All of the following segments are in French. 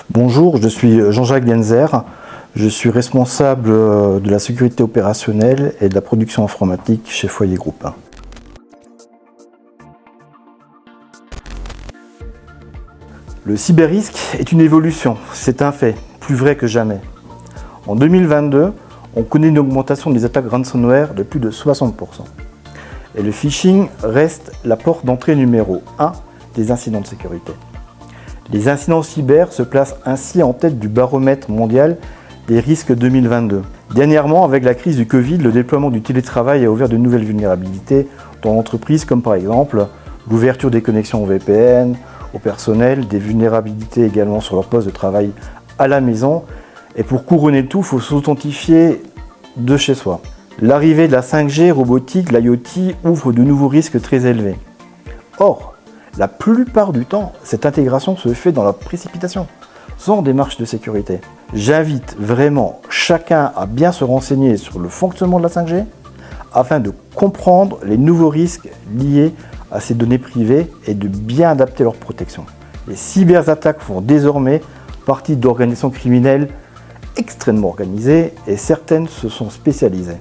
Bonjour, je suis Jean-Jacques Genzer. Je suis responsable de la sécurité opérationnelle et de la production informatique chez Foyer Group. Le cyberrisque est une évolution, c'est un fait, plus vrai que jamais. En 2022, on connaît une augmentation des attaques ransomware de plus de 60%. Et le phishing reste la porte d'entrée numéro 1 des incidents de sécurité. Les incidents cyber se placent ainsi en tête du baromètre mondial des risques 2022. Dernièrement, avec la crise du Covid, le déploiement du télétravail a ouvert de nouvelles vulnérabilités dans l'entreprise, comme par exemple l'ouverture des connexions au VPN, au personnel, des vulnérabilités également sur leur poste de travail à la maison. Et pour couronner le tout, il faut s'authentifier de chez soi. L'arrivée de la 5G robotique, l'IoT, ouvre de nouveaux risques très élevés. Or, la plupart du temps, cette intégration se fait dans la précipitation, sans démarche de sécurité. J'invite vraiment chacun à bien se renseigner sur le fonctionnement de la 5G afin de comprendre les nouveaux risques liés à ces données privées et de bien adapter leur protection. Les cyberattaques font désormais partie d'organisations criminelles extrêmement organisées et certaines se sont spécialisées.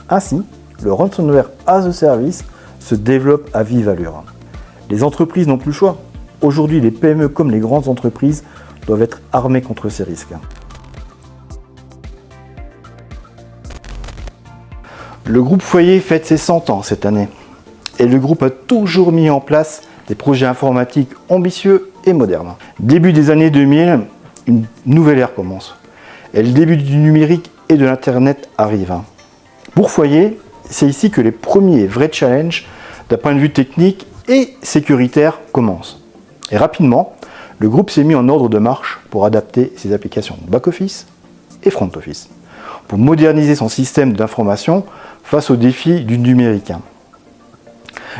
Ainsi, le ransomware as a service se développe à vive allure. Les entreprises n'ont plus le choix. Aujourd'hui, les PME comme les grandes entreprises doivent être armées contre ces risques. Le groupe Foyer fête ses 100 ans cette année. Et le groupe a toujours mis en place des projets informatiques ambitieux et modernes. Début des années 2000, une nouvelle ère commence. Et le début du numérique et de l'Internet arrive. Pour Foyer, c'est ici que les premiers vrais challenges d'un point de vue technique et sécuritaire commencent. Et rapidement, le groupe s'est mis en ordre de marche pour adapter ses applications back-office et front-office, pour moderniser son système d'information face aux défis du numérique.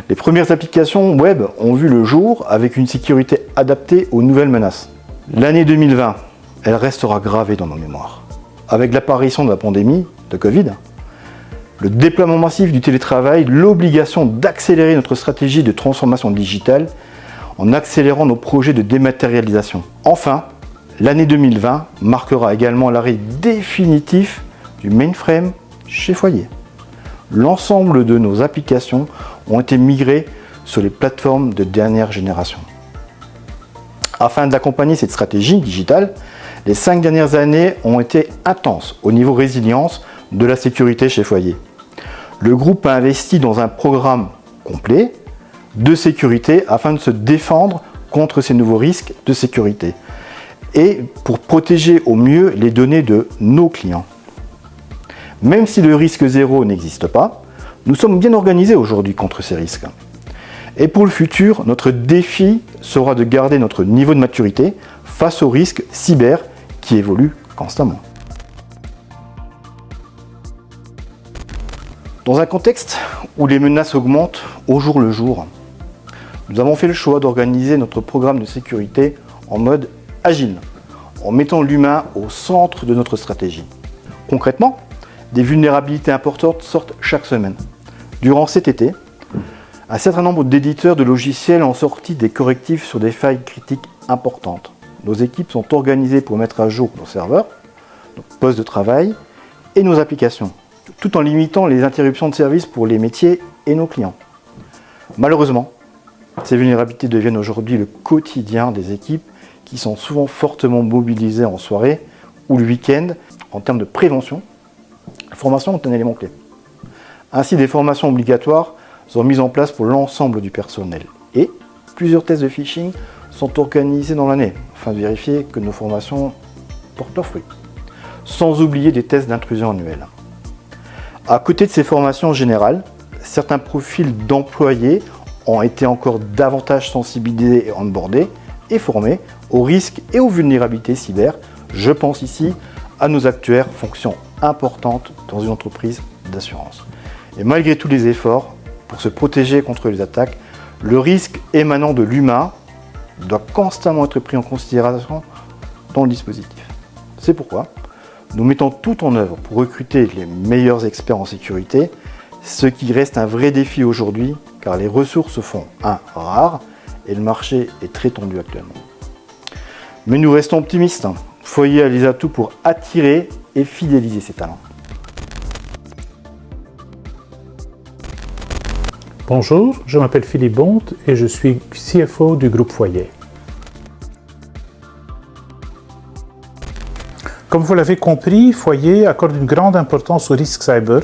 Les premières applications web ont vu le jour avec une sécurité adaptée aux nouvelles menaces. L'année 2020, elle restera gravée dans nos mémoires. Avec l'apparition de la pandémie de Covid, le déploiement massif du télétravail, l'obligation d'accélérer notre stratégie de transformation digitale en accélérant nos projets de dématérialisation. Enfin, l'année 2020 marquera également l'arrêt définitif du mainframe chez Foyer. L'ensemble de nos applications ont été migrées sur les plateformes de dernière génération. Afin d'accompagner cette stratégie digitale, les 5 dernières années ont été intenses au niveau résilience de la sécurité chez Foyer. Le groupe a investi dans un programme complet de sécurité afin de se défendre contre ces nouveaux risques de sécurité et pour protéger au mieux les données de nos clients. Même si le risque zéro n'existe pas, nous sommes bien organisés aujourd'hui contre ces risques. Et pour le futur, notre défi sera de garder notre niveau de maturité face aux risques cyber qui évoluent constamment. Dans un contexte où les menaces augmentent au jour le jour, nous avons fait le choix d'organiser notre programme de sécurité en mode agile, en mettant l'humain au centre de notre stratégie. Concrètement, des vulnérabilités importantes sortent chaque semaine. Durant cet été, un certain nombre d'éditeurs de logiciels ont sorti des correctifs sur des failles critiques importantes. Nos équipes sont organisées pour mettre à jour nos serveurs, nos postes de travail et nos applications, tout en limitant les interruptions de service pour les métiers et nos clients. Malheureusement, ces vulnérabilités deviennent aujourd'hui le quotidien des équipes qui sont souvent fortement mobilisées en soirée ou le week-end. En termes de prévention, la formation est un élément clé. Ainsi, des formations obligatoires sont mises en place pour l'ensemble du personnel et plusieurs tests de phishing sont organisés dans l'année afin de vérifier que nos formations portent leurs fruits, sans oublier des tests d'intrusion annuels. À côté de ces formations générales, certains profils d'employés ont été encore davantage sensibilisés et onboardés et formés aux risques et aux vulnérabilités cyber. Je pense ici à nos actuaires, fonction importante dans une entreprise d'assurance. Et malgré tous les efforts pour se protéger contre les attaques, le risque émanant de l'humain doit constamment être pris en considération dans le dispositif. C'est pourquoi nous mettons tout en œuvre pour recruter les meilleurs experts en sécurité, ce qui reste un vrai défi aujourd'hui car les ressources se font rares et le marché est très tendu actuellement. Mais nous restons optimistes. Foyer a les atouts pour attirer et fidéliser ses talents. Bonjour, je m'appelle Philippe Bonte et je suis CFO du groupe Foyer. Comme vous l'avez compris, Foyer accorde une grande importance au risque cyber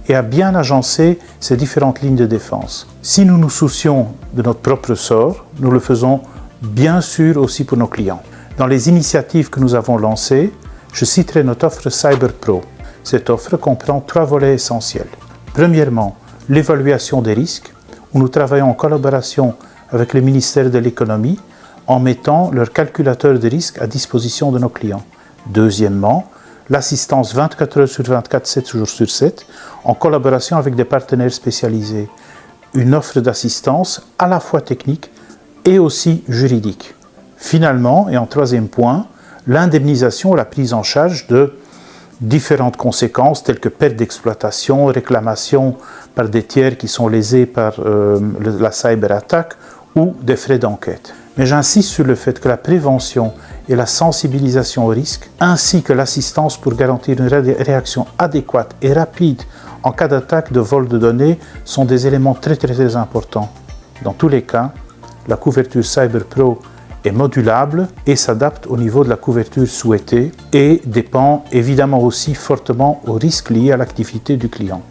et a bien agencé ses différentes lignes de défense. Si nous nous soucions de notre propre sort, nous le faisons bien sûr aussi pour nos clients. Dans les initiatives que nous avons lancées, je citerai notre offre Cyber Pro. Cette offre comprend 3 volets essentiels. Premièrement, l'évaluation des risques, où nous travaillons en collaboration avec le ministère de l'économie en mettant leur calculateur de risque à disposition de nos clients. Deuxièmement, l'assistance 24 heures sur 24, 7 jours sur 7, en collaboration avec des partenaires spécialisés. Une offre d'assistance à la fois technique et aussi juridique. Finalement, et en troisième point, l'indemnisation et la prise en charge de différentes conséquences telles que perte d'exploitation, réclamation par des tiers qui sont lésés par la cyberattaque ou des frais d'enquête. Mais j'insiste sur le fait que la prévention et la sensibilisation au risque, ainsi que l'assistance pour garantir une réaction adéquate et rapide en cas d'attaque de vol de données sont des éléments très importants. Dans tous les cas, la couverture Cyber Pro est modulable et s'adapte au niveau de la couverture souhaitée et dépend évidemment aussi fortement aux risques liés à l'activité du client.